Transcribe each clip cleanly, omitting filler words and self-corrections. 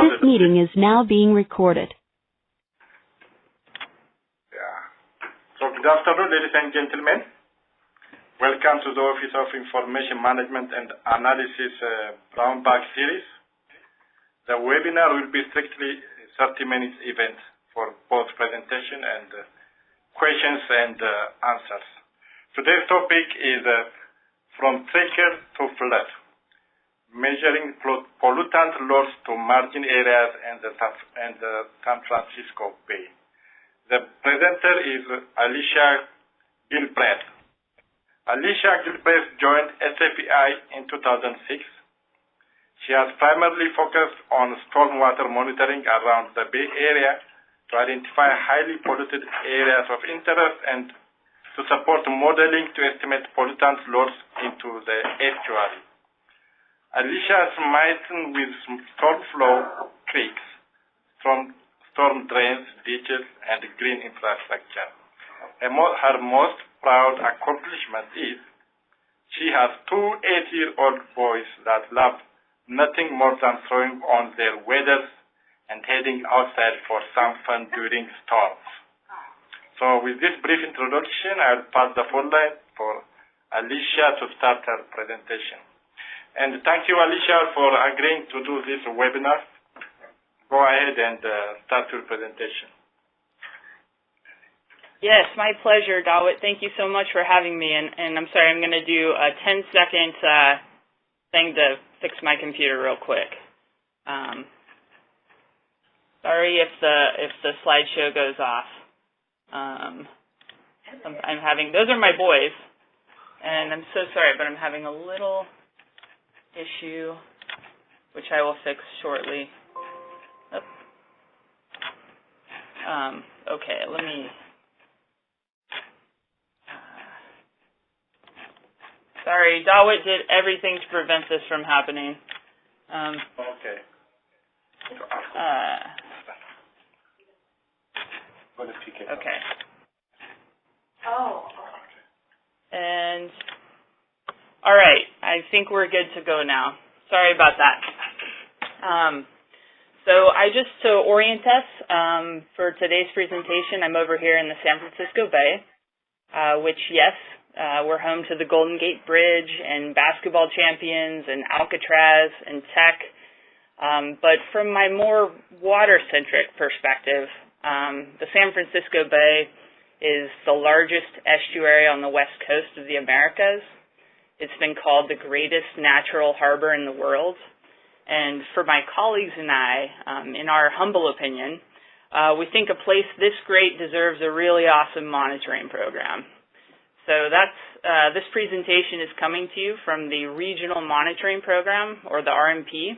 This meeting is now being recorded. So good afternoon, ladies and gentlemen. Welcome to the Office of Information Management and Analysis Brown Bag Series. The webinar will be strictly 30 minutes event for both presentation and questions and answers. Today's topic is from trickle to flood, measuring pollutant loss to margin areas and the San Francisco Bay. The presenter is Alicia Gilbreth. Alicia Gilbreth joined SFEI in 2006. She has primarily focused on stormwater monitoring around the Bay Area to identify highly polluted areas of interest and to support modeling to estimate pollutant loads into the estuary. Alicia is smitten with storm flow creeks, storm drains, ditches, and green infrastructure. Her most proud accomplishment is she has two 8-year-old boys that love nothing more than throwing on their waders and heading outside for some fun during storms. So with this brief introduction, I'll pass the phone line for Alicia to start her presentation. And thank you, Alicia, for agreeing to do this webinar. Go ahead and start your presentation. Yes, my pleasure, Dawit. Thank you so much for having me. And I'm sorry, I'm going to do a 10-second thing to fix my computer real quick. Sorry if the slideshow goes off. Those are my boys, and I'm so sorry, but I'm having a little issue, which I will fix shortly. Okay, let me. Sorry, Dawit did everything to prevent this from happening. Okay. Okay. Oh. And all right, I think we're good to go now. Sorry about that. So to orient us for today's presentation, I'm over here in the San Francisco Bay, which, yes, we're home to the Golden Gate Bridge and basketball champions and Alcatraz and Tech. But from my more water-centric perspective, the San Francisco Bay is the largest estuary on the west coast of the Americas. It's been called the greatest natural harbor in the world. And for my colleagues and I, in our humble opinion, we think a place this great deserves a really awesome monitoring program. So this presentation is coming to you from the Regional Monitoring Program, or the RMP,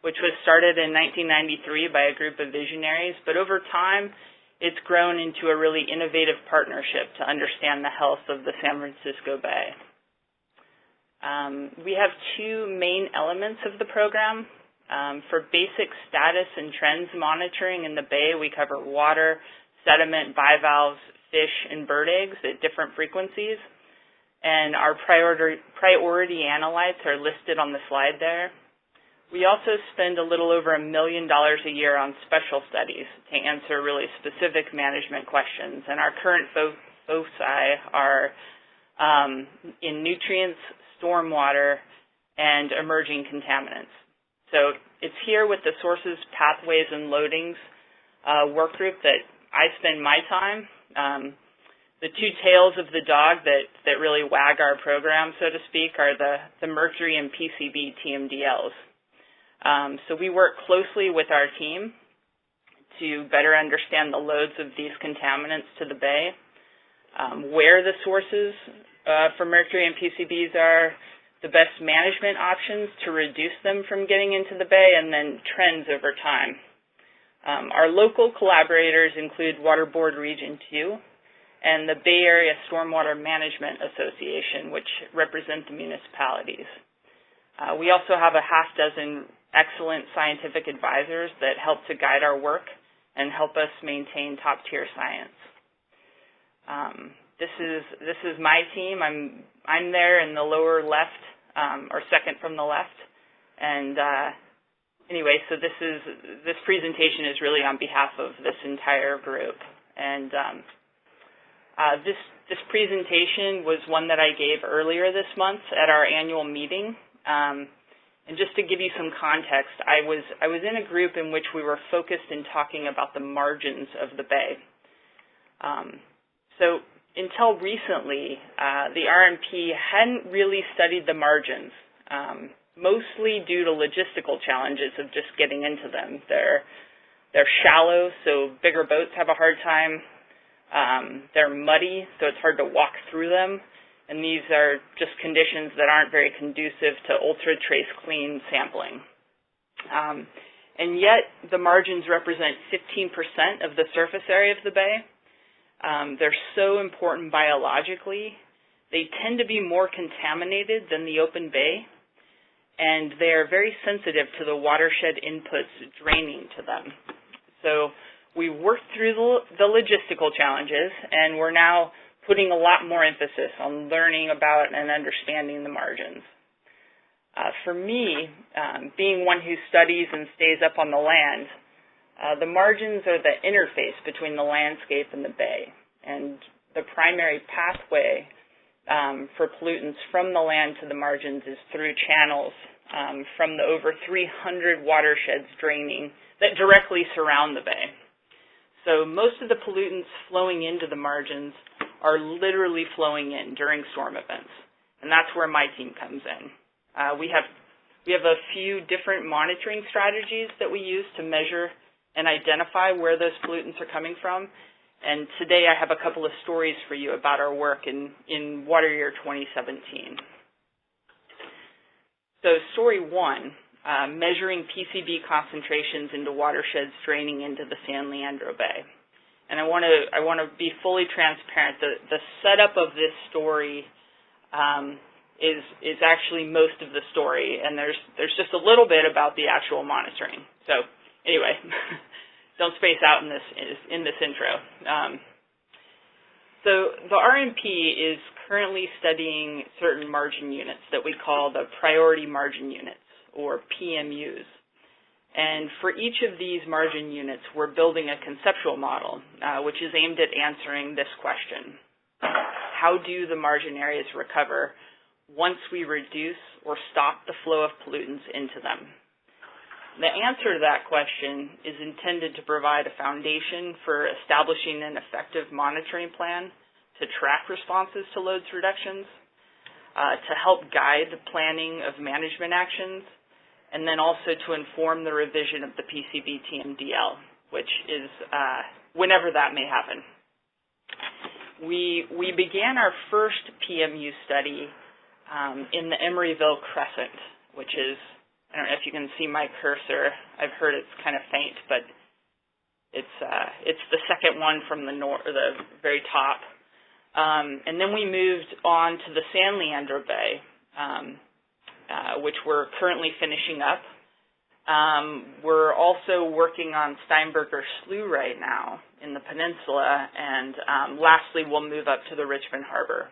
which was started in 1993 by a group of visionaries, but over time it's grown into a really innovative partnership to understand the health of the San Francisco Bay. We have two main elements of the program. For basic status and trends monitoring in the Bay, we cover water, sediment, bivalves, fish, and bird eggs at different frequencies. And our priority analytes are listed on the slide there. We also spend a little over $1 million a year on special studies to answer really specific management questions. And our current foci are in nutrients, stormwater, and emerging contaminants. So it's here with the sources, pathways, and loadings work group that I spend my time. The two tails of the dog that really wag our program, so to speak, are the mercury and PCB TMDLs. So we work closely with our team to better understand the loads of these contaminants to the Bay, where the sources for mercury and PCBs are, the best management options to reduce them from getting into the Bay, and then trends over time. Our local collaborators include Water Board Region 2 and the Bay Area Stormwater Management Association, which represent the municipalities. We also have a half dozen excellent scientific advisors that help to guide our work and help us maintain top-tier science. This is my team. I'm there in the lower left, or second from the left, and anyway, so this presentation is really on behalf of this entire group. And this presentation was one that I gave earlier this month at our annual meeting. And just to give you some context, I was in a group in which we were focused in talking about the margins of the bay. So until recently, the RMP hadn't really studied the margins, mostly due to logistical challenges of just getting into them. They're shallow, so bigger boats have a hard time. They're muddy, so it's hard to walk through them. And these are just conditions that aren't very conducive to ultra-trace clean sampling. And yet, the margins represent 15% of the surface area of the bay. They're so important biologically. They tend to be more contaminated than the open bay, and they are very sensitive to the watershed inputs draining to them. So we worked through the logistical challenges, and we're now putting a lot more emphasis on learning about and understanding the margins. For me, being one who studies and stays up on the land, the margins are the interface between the landscape and the bay, and the primary pathway for pollutants from the land to the margins is through channels from the over 300 watersheds draining that directly surround the bay. So most of the pollutants flowing into the margins are literally flowing in during storm events, and that's where my team comes in. We have a few different monitoring strategies that we use to measure and identify where those pollutants are coming from, and today I have a couple of stories for you about our work in water year 2017. So story one, measuring PCB concentrations into watersheds draining into the San Leandro Bay. And I want to be fully transparent. The setup of this story is actually most of the story, and there's just a little bit about the actual monitoring. So anyway, don't space out in this intro. So the RMP is currently studying certain margin units that we call the priority margin units, or PMUs. And for each of these margin units, we're building a conceptual model, which is aimed at answering this question. How do the margin areas recover once we reduce or stop the flow of pollutants into them? The answer to that question is intended to provide a foundation for establishing an effective monitoring plan to track responses to loads reductions, to help guide the planning of management actions, and then also to inform the revision of the PCB TMDL, which is whenever that may happen. We began our first PMU study in the Emeryville Crescent, which is, I don't know if you can see my cursor. I've heard it's kind of faint, but it's the second one from the very top. And then we moved on to the San Leandro Bay, which we're currently finishing up. We're also working on Steinberger Slough right now in the peninsula, and lastly, we'll move up to the Richmond Harbor.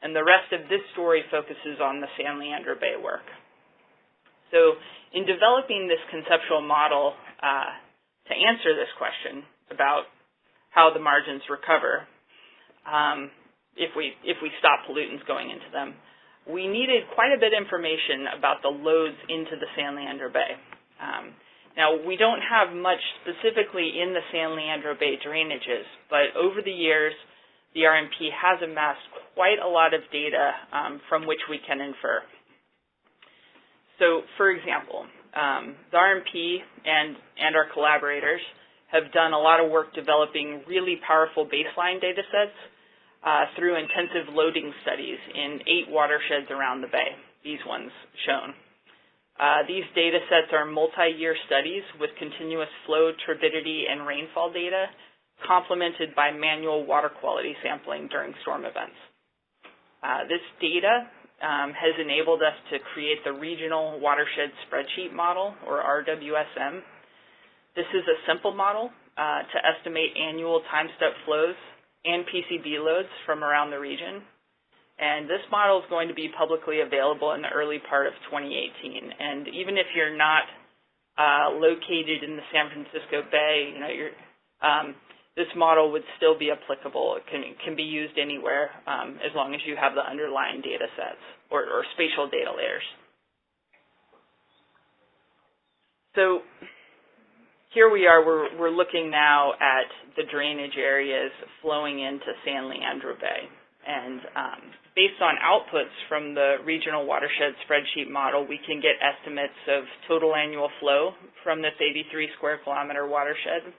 And the rest of this story focuses on the San Leandro Bay work. So in developing this conceptual model to answer this question about how the margins recover if we stop pollutants going into them, we needed quite a bit of information about the loads into the San Leandro Bay. Now, we don't have much specifically in the San Leandro Bay drainages, but over the years, the RMP has amassed quite a lot of data from which we can infer. So, for example, the RMP and our collaborators have done a lot of work developing really powerful baseline data sets through intensive loading studies in 8 watersheds around the bay, these ones shown. These data sets are multi-year studies with continuous flow, turbidity, and rainfall data, complemented by manual water quality sampling during storm events. This data has enabled us to create the Regional Watershed Spreadsheet Model, or RWSM. This is a simple model to estimate annual time-step flows and PCB loads from around the region. And this model is going to be publicly available in the early part of 2018. And even if you're not located in the San Francisco Bay, this model would still be applicable. It can be used anywhere as long as you have the underlying data sets or spatial data layers. So here we are, we're looking now at the drainage areas flowing into San Leandro Bay. And based on outputs from the regional watershed spreadsheet model, we can get estimates of total annual flow from this 83 square kilometer watershed.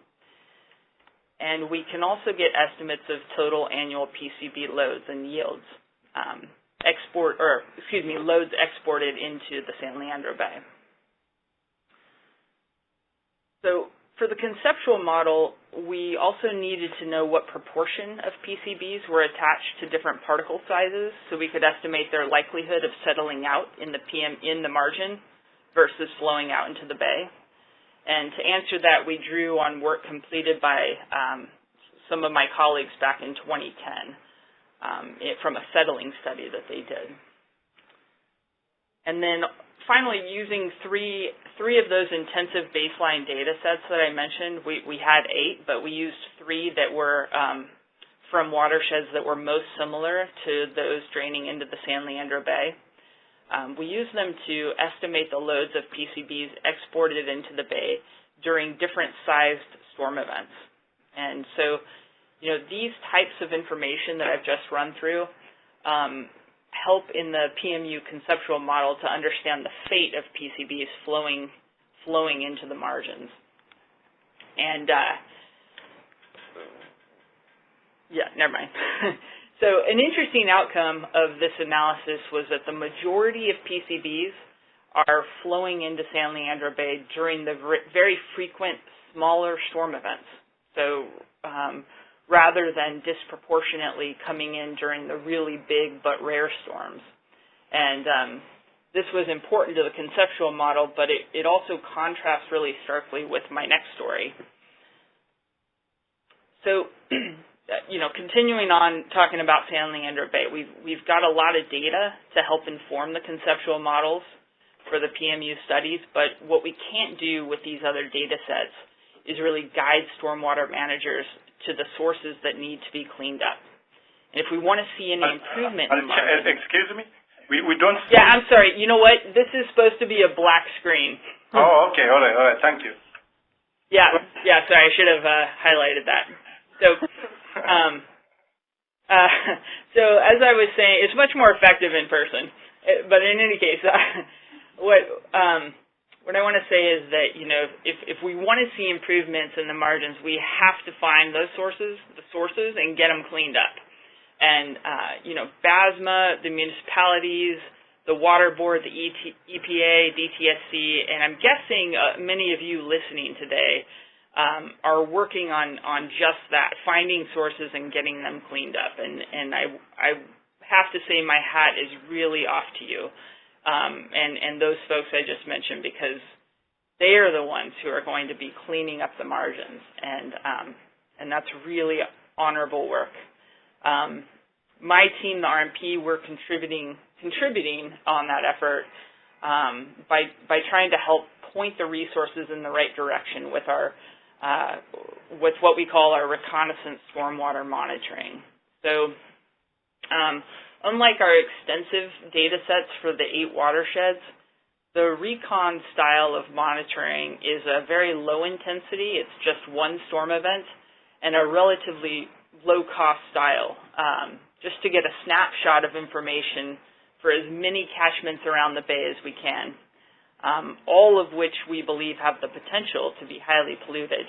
And we can also get estimates of total annual PCB loads and yields, loads exported into the San Leandro Bay. So for the conceptual model, we also needed to know what proportion of PCBs were attached to different particle sizes so we could estimate their likelihood of settling out in the margin versus flowing out into the bay. And to answer that, we drew on work completed by some of my colleagues back in 2010 from a settling study that they did. And then finally, using three of those intensive baseline data sets that I mentioned, we had 8, but we used 3 that were from watersheds that were most similar to those draining into the San Leandro Bay. We used them to estimate the loads of PCBs exported into the bay during different sized storm events. And so, these types of information that I've just run through help in the PMU conceptual model to understand the fate of PCBs flowing into the margins. And never mind. So an interesting outcome of this analysis was that the majority of PCBs are flowing into San Leandro Bay during the very frequent smaller storm events. So rather than disproportionately coming in during the really big but rare storms. And this was important to the conceptual model, but it also contrasts really starkly with my next story. So continuing on talking about San Leandro Bay, we've got a lot of data to help inform the conceptual models for the PMU studies, but what we can't do with these other data sets is really guide stormwater managers to the sources that need to be cleaned up. And if we want to see any improvement in margin, excuse me? We don't see... Yeah, I'm sorry. You know what? This is supposed to be a black screen. Oh, okay. All right. Thank you. Yeah, sorry. I should have highlighted that. So, so as I was saying, it's much more effective in person. But in any case, what I want to say is that, if we want to see improvements in the margins, we have to find those sources, and get them cleaned up. And, BASMA, the municipalities, the Water Board, the EPA, DTSC, and I'm guessing many of you listening today are working on just that, finding sources and getting them cleaned up. And I have to say my hat is really off to you. And those folks I just mentioned, because they are the ones who are going to be cleaning up the margins, and that's really honorable work. My team, the RMP, we're contributing on that effort by trying to help point the resources in the right direction with with what we call our reconnaissance stormwater monitoring. So, unlike our extensive data sets for the 8 watersheds, the recon style of monitoring is a very low intensity. It's just one storm event and a relatively low-cost style, just to get a snapshot of information for as many catchments around the bay as we can, all of which we believe have the potential to be highly polluted.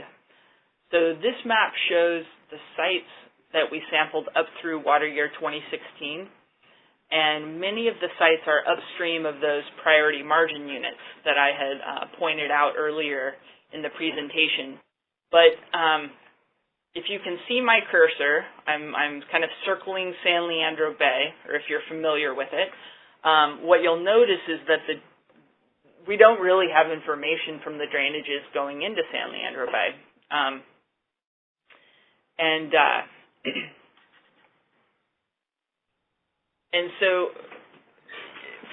So this map shows the sites that we sampled up through water year 2016, and many of the sites are upstream of those priority margin units that I had pointed out earlier in the presentation. But if you can see my cursor, I'm kind of circling San Leandro Bay, or if you're familiar with it. What you'll notice is that we don't really have information from the drainages going into San Leandro Bay. And so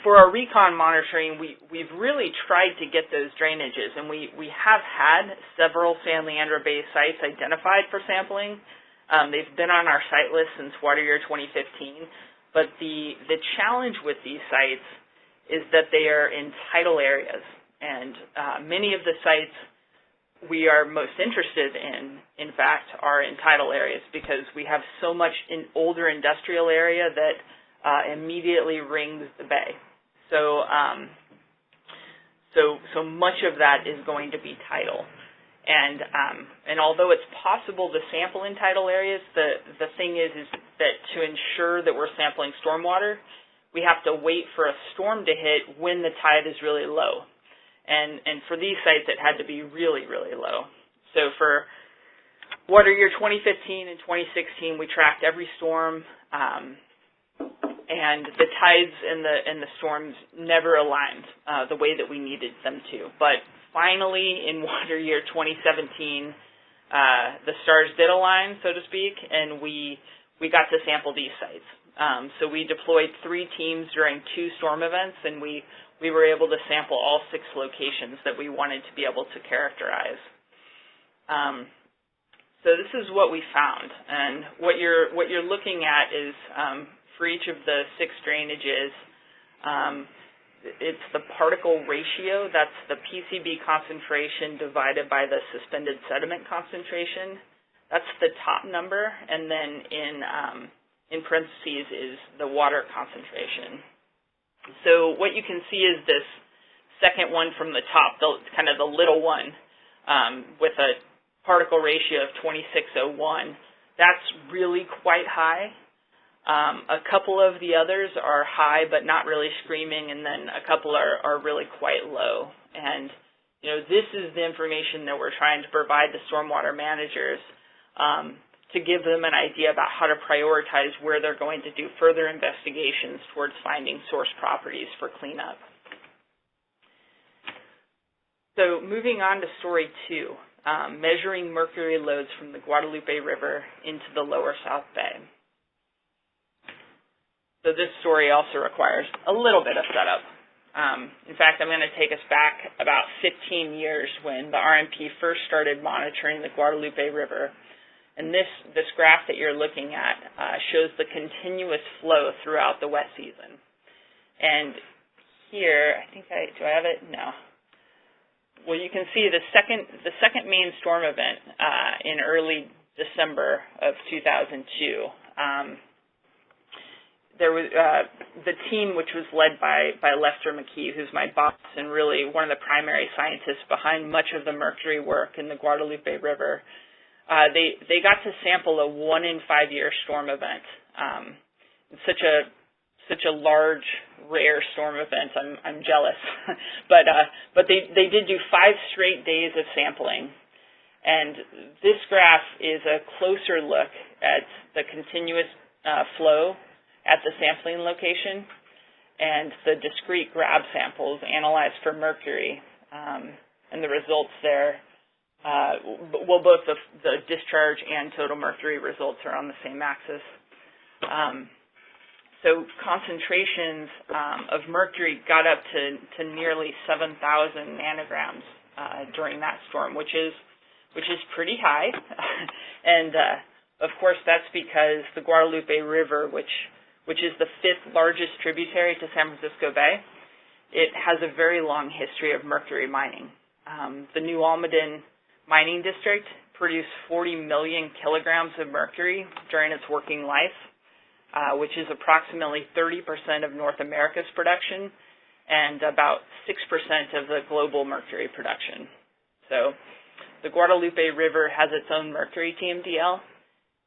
for our recon monitoring, we've really tried to get those drainages, and we have had several San Leandro Bay sites identified for sampling. They've been on our site list since water year 2015, but the challenge with these sites is that they are in tidal areas, and many of the sites we are most interested in fact, are in tidal areas because we have so much in older industrial area that immediately rings the bay. So much of that is going to be tidal. And although it's possible to sample in tidal areas, the thing is that to ensure that we're sampling stormwater, we have to wait for a storm to hit when the tide is really low. And for these sites, it had to be really, really low. So for water year 2015 and 2016, we tracked every storm, and the tides and the storms never aligned the way that we needed them to. But finally, in water year 2017, the stars did align, so to speak, and we got to sample these sites. So we deployed 3 teams during 2 storm events, and we were able to sample all 6 locations that we wanted to be able to characterize. So this is what we found, and what you're looking at is for each of the 6 drainages, it's the particle ratio. That's the PCB concentration divided by the suspended sediment concentration. That's the top number, and then in parentheses is the water concentration. So what you can see is this second one from the top, kind of the little one, with a particle ratio of 2601. That's really quite high. A couple of the others are high but not really screaming, and then a couple are really quite low. And this is the information that we're trying to provide the stormwater managers to give them an idea about how to prioritize where they're going to do further investigations towards finding source properties for cleanup. So moving on to story 2, measuring mercury loads from the Guadalupe River into the lower South Bay. So this story also requires a little bit of setup. In fact, I'm going to take us back about 15 years when the RMP first started monitoring the Guadalupe River. And this graph that you're looking at shows the continuous flow throughout the wet season. And here, I think do I have it? No. Well, you can see the second main storm event in early December of 2002. There was the team, which was led by Lester McKee, who's my boss and really one of the primary scientists behind much of the mercury work in the Guadalupe River. They got to sample a 1 in 5 year storm event. It's such a large, rare storm event. I'm jealous, but they did do 5 straight days of sampling, and this graph is a closer look at the continuous flow at the sampling location and the discrete grab samples analyzed for mercury, and the results there. Well, both the discharge and total mercury results are on the same axis. So concentrations of mercury got up to nearly 7,000 nanograms during that storm, which is pretty high. And of course, that's because the Guadalupe River, which is the 5th largest tributary to San Francisco Bay, it has a very long history of mercury mining. The New Almaden mining district produced 40 million kilograms of mercury during its working life, which is approximately 30% of North America's production and about 6% of the global mercury production. So the Guadalupe River has its own mercury TMDL,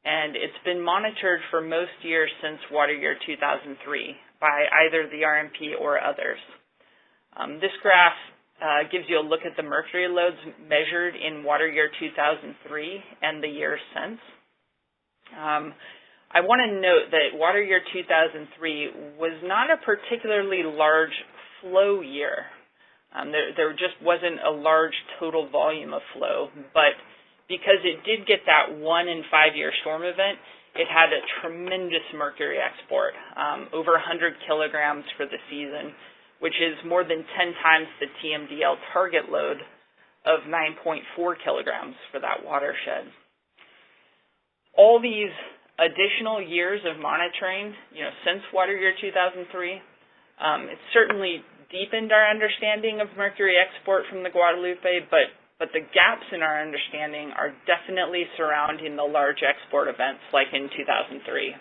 and it's been monitored for most years since water year 2003 by either the RMP or others. This graph gives you a look at the mercury loads measured in water year 2003 and the years since. I want to note that water year 2003 was not a particularly large flow year. There just wasn't a large total volume of flow, but because it did get that 1 in 5 year storm event, it had a tremendous mercury export, over 100 kilograms for the season, which is more than 10 times the TMDL target load of 9.4 kilograms for that watershed. All these additional years of monitoring, since water year 2003, it certainly deepened our understanding of mercury export from the Guadalupe, but the gaps in our understanding are definitely surrounding the large export events like in 2003.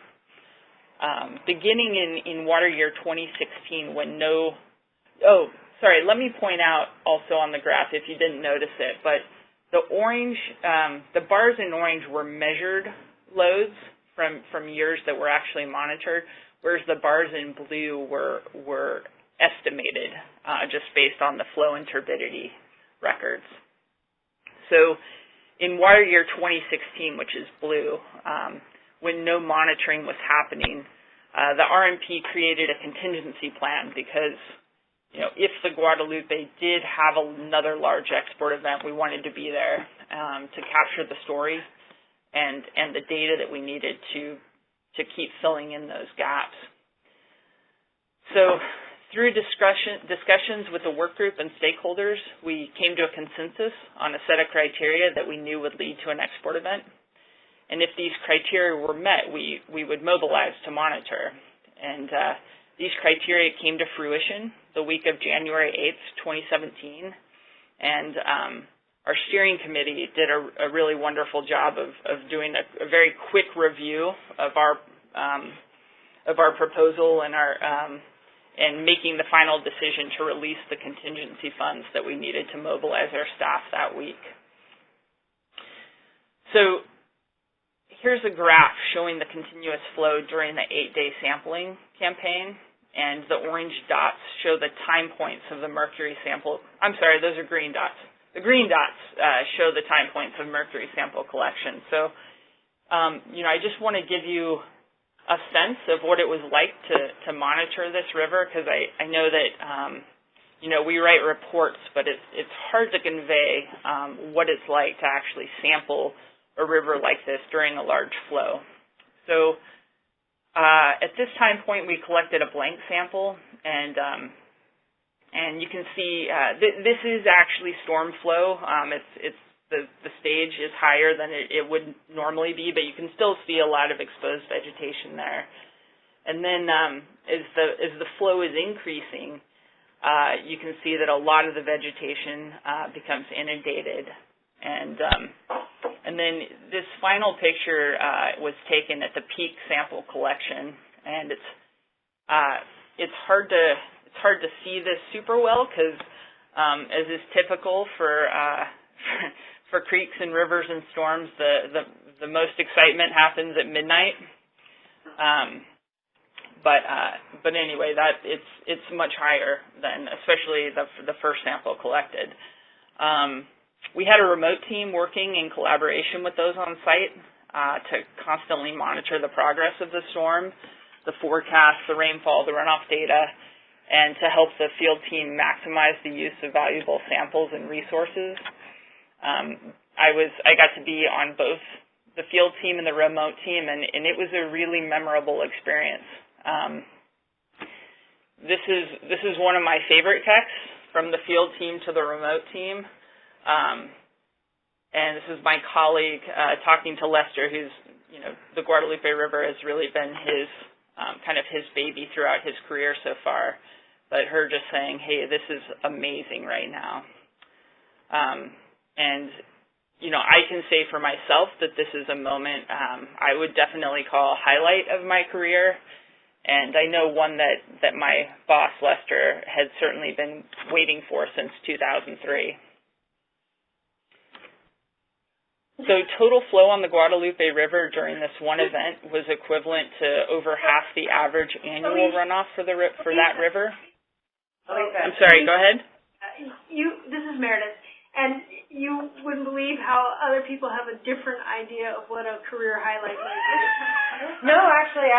Beginning in water year 2016 when let me point out also on the graph if you didn't notice it, but the orange, the bars in orange were measured loads from years that were actually monitored, whereas the bars in blue were estimated just based on the flow and turbidity records. So in water year 2016, which is blue, when no monitoring was happening, the RMP created a contingency plan because, if the Guadalupe did have another large export event, we wanted to be there to capture the story and the data that we needed to keep filling in those gaps. So through discussions with the work group and stakeholders, we came to a consensus on a set of criteria that we knew would lead to an export event. And if these criteria were met, we would mobilize to monitor. And these criteria came to fruition the week of January 8th, 2017. And our steering committee did a really wonderful job of doing a very quick review of our proposal and and making the final decision to release the contingency funds that we needed to mobilize our staff that week. So here's a graph showing the continuous flow during the 8-day sampling campaign, and the orange dots show the time points of the mercury sample. I'm sorry, those are green dots. The green dots show the time points of mercury sample collection. So, I just want to give you a sense of what it was like to monitor this river, because I know that, we write reports, but it's hard to convey what it's like to actually sample a river like this during a large flow. So at this time point, we collected a blank sample, and you can see this is actually storm flow. The stage is higher than it would normally be, but you can still see a lot of exposed vegetation there. And then as the flow is increasing, you can see that a lot of the vegetation becomes inundated. And then this final picture was taken at the peak sample collection, and it's hard to see this super well because, as is typical for creeks and rivers and storms, the most excitement happens at midnight. But anyway, it's much higher than especially the first sample collected. We had a remote team working in collaboration with those on site to constantly monitor the progress of the storm, the forecast, the rainfall, the runoff data, and to help the field team maximize the use of valuable samples and resources. I got to be on both the field team and the remote team, and it was a really memorable experience. This is one of my favorite texts from the field team to the remote team. And this is my colleague talking to Lester, who's, the Guadalupe River has really been his kind of his baby throughout his career so far. But her just saying, hey, this is amazing right now. And, I can say for myself that this is a moment I would definitely call a highlight of my career. And I know one that my boss, Lester, had certainly been waiting for since 2003. So total flow on the Guadalupe River during this one event was equivalent to over half the average annual runoff for that river. I'm sorry, go ahead. This is Meredith, and you wouldn't believe how other people have a different idea of what a career highlight might be. No, actually,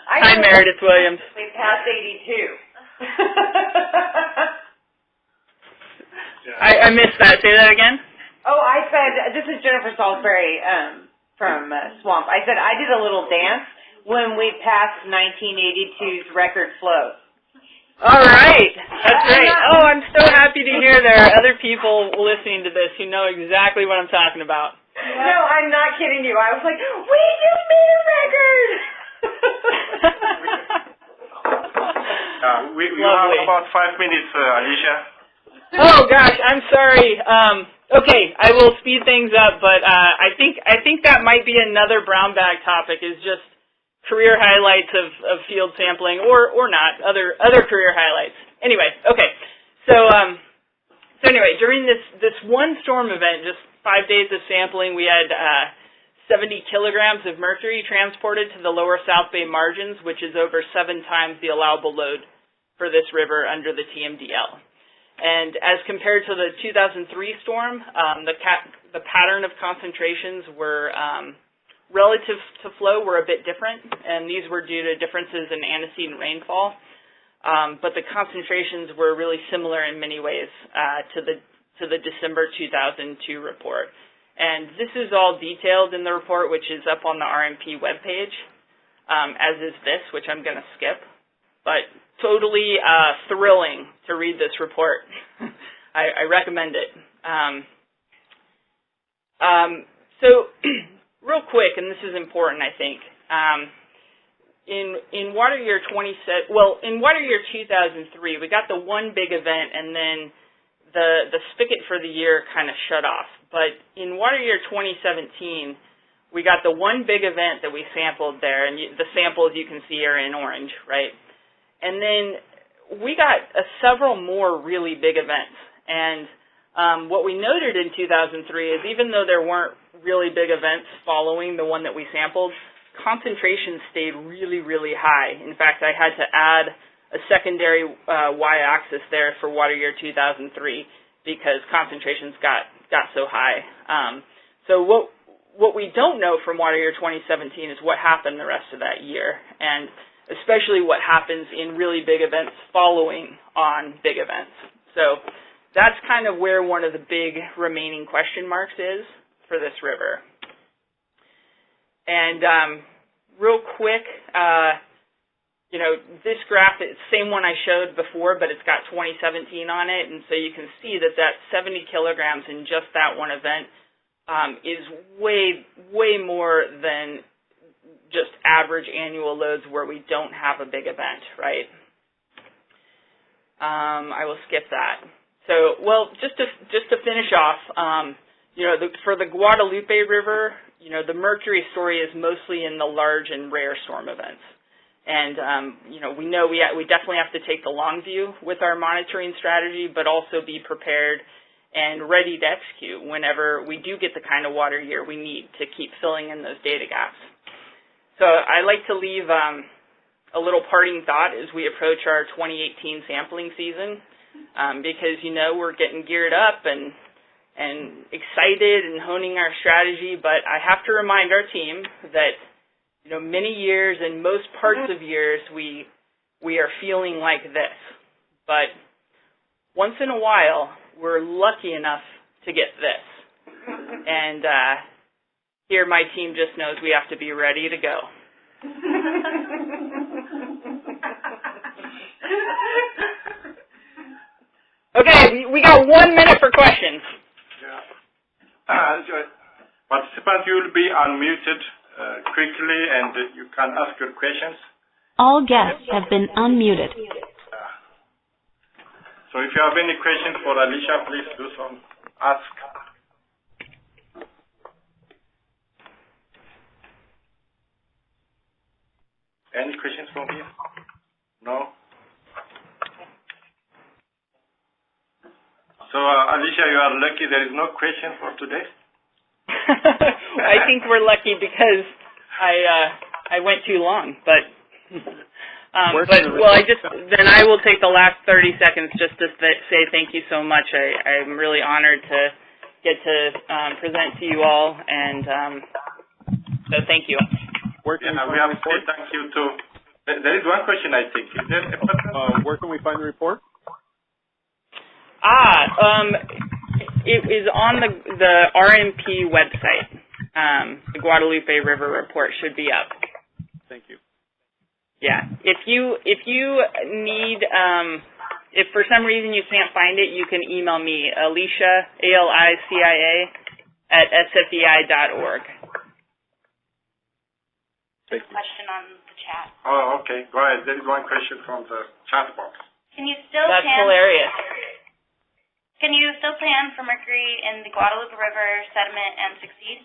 Hi, Meredith Williams. We passed 82. I missed that. Say that again. Oh, I said, this is Jennifer Salisbury from Swamp. I said I did a little dance when we passed 1982's record flow. All right. That's great. Oh, I'm so happy to hear there are other people listening to this who know exactly what I'm talking about. No, I'm not kidding you. I was like, we just made a record! You have about 5 minutes, Alicia. Oh gosh, I'm sorry. Okay, I will speed things up, but I think that might be another brown bag topic, is just career highlights of field sampling, or not, other career highlights. Anyway, okay. So anyway, during this one storm event, just 5 days of sampling, we had 70 kilograms of mercury transported to the lower South Bay margins, which is over 7 times the allowable load for this river under the TMDL. And as compared to the 2003 storm, the pattern of concentrations were relative to flow were a bit different, and these were due to differences in antecedent rainfall. But the concentrations were really similar in many ways to the December 2002 report. And this is all detailed in the report, which is up on the RMP webpage, as is this, which I'm going to skip. But totally thrilling to read this report. I recommend it. So real quick, and this is important, I think, in water year 2003, we got the one big event, and then the spigot for the year kind of shut off. But in water year 2017, we got the one big event that we sampled there, and the samples you can see are in orange, right? And then we got several more really big events. And what we noted in 2003 is even though there weren't really big events following the one that we sampled, concentrations stayed really, really high. In fact, I had to add a secondary y-axis there for water year 2003 because concentrations got so high. So what we don't know from water year 2017 is what happened the rest of that year, and especially what happens in really big events following on big events. So that's kind of where one of the big remaining question marks is for this river. And real quick, this graph, it's the same one I showed before, but it's got 2017 on it, and so you can see that 70 kilograms in just that one event is way, way more than just average annual loads where we don't have a big event, right? I will skip that. So, well, just to finish off, for the Guadalupe River, the mercury story is mostly in the large and rare storm events. And, we know we definitely have to take the long view with our monitoring strategy, but also be prepared and ready to execute whenever we do get the kind of water year we need to keep filling in those data gaps. So I'd like to leave a little parting thought as we approach our 2018 sampling season, because, we're getting geared up and excited and honing our strategy, but I have to remind our team that many years and most parts of years we are feeling like this. But once in a while, we're lucky enough to get this. And here my team just knows we have to be ready to go. Okay, we got 1 minute for questions. Yeah. Participants, you will be unmuted quickly, and you can ask your questions. All guests have been unmuted. So if you have any questions for Alicia, please do so. Ask. Any questions from here? No? So, Alicia, you are lucky there is no question for today. I think we're lucky because I went too long, but I will take the last 30 seconds just to say thank you so much. I'm really honored to get to present to you all, and so thank you. We have to say thank you to. There is one question, I think. Is there a person? Where can we find the report? it is on the RMP website. The Guadalupe River report should be up. Thank you. Yeah. If you need, if for some reason you can't find it, you can email me, Alicia, ALICIA, at sfei.org. Thank you. Question on the chat. Oh, okay. Go ahead. There is one question from the chat box. Can you still That's plan? hilarious. Can you still plan for mercury in the Guadalupe River sediment and succeed?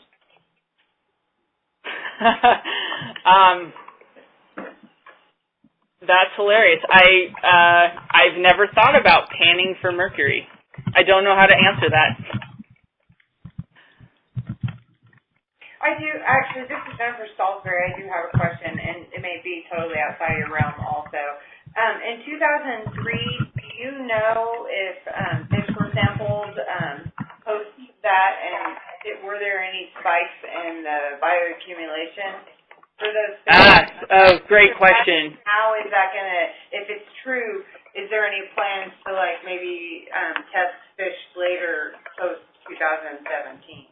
That's hilarious. I've never thought about panning for mercury. I don't know how to answer that. I do, actually, this is Jennifer Salisbury. I do have a question, and it may be totally outside your realm also. In 2003, do you know if fish were sampled post that, and were there any spikes in the bioaccumulation for those fish? Great question. How is that going to, if it's true, is there any plans to, like, maybe test fish later post 2017?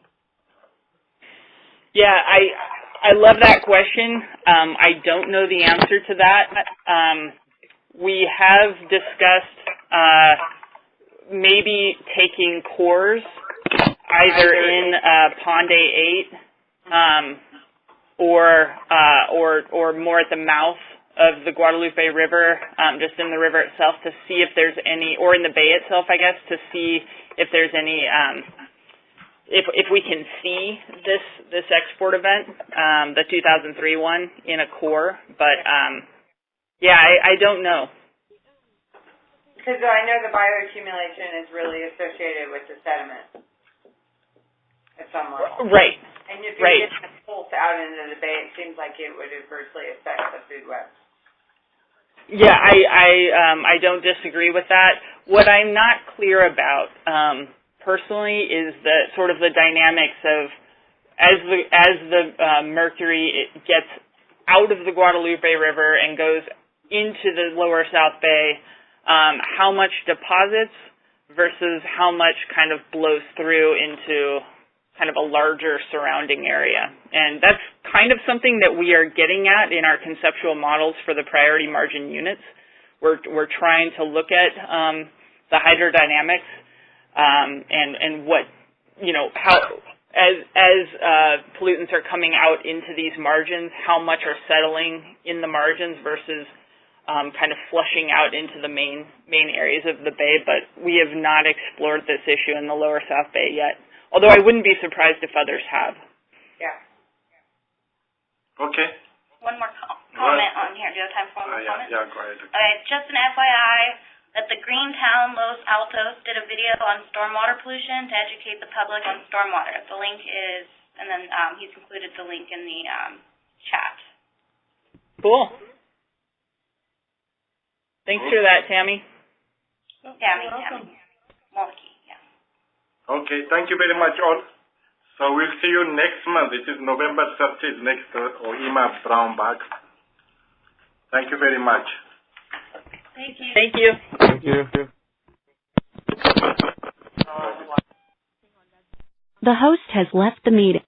Yeah, I love that question. I don't know the answer to that. We have discussed maybe taking cores either in Pond A8 or more at the mouth of the Guadalupe River, just in the river itself, to see if there's any, or in the bay itself, I guess, to see if there's any. If we can see this export event, the 2003 one, in a core, but yeah, I don't know. Because I know the bioaccumulation is really associated with the sediment at some level. Right. And if you're getting a pulse out into the bay, it seems like it would adversely affect the food webs. Yeah, I don't disagree with that. What I'm not clear about, personally, is the sort of the dynamics of as the mercury gets out of the Guadalupe River and goes into the lower South Bay, how much deposits versus how much kind of blows through into kind of a larger surrounding area. And that's kind of something that we are getting at in our conceptual models for the priority margin units. We're trying to look at the hydrodynamics and what, how as pollutants are coming out into these margins, how much are settling in the margins versus kind of flushing out into the main areas of the bay. But we have not explored this issue in the lower South Bay yet, although I wouldn't be surprised if others have. Yeah. Okay. One more comment on here. Do you have time for one more comment? Yeah, go ahead. Okay, just an FYI that the Greentown Los Altos did a video on stormwater pollution to educate the public on stormwater. The link is, and then he's included the link in the chat. Cool. Thanks for that, Tammy. Tammy. Molke, yeah. Okay, thank you very much all. So we'll see you next month. It is November 30th, next OIMA brown bag. Thank you very much. Thank you. Thank you. Thank you. The host has left the meeting.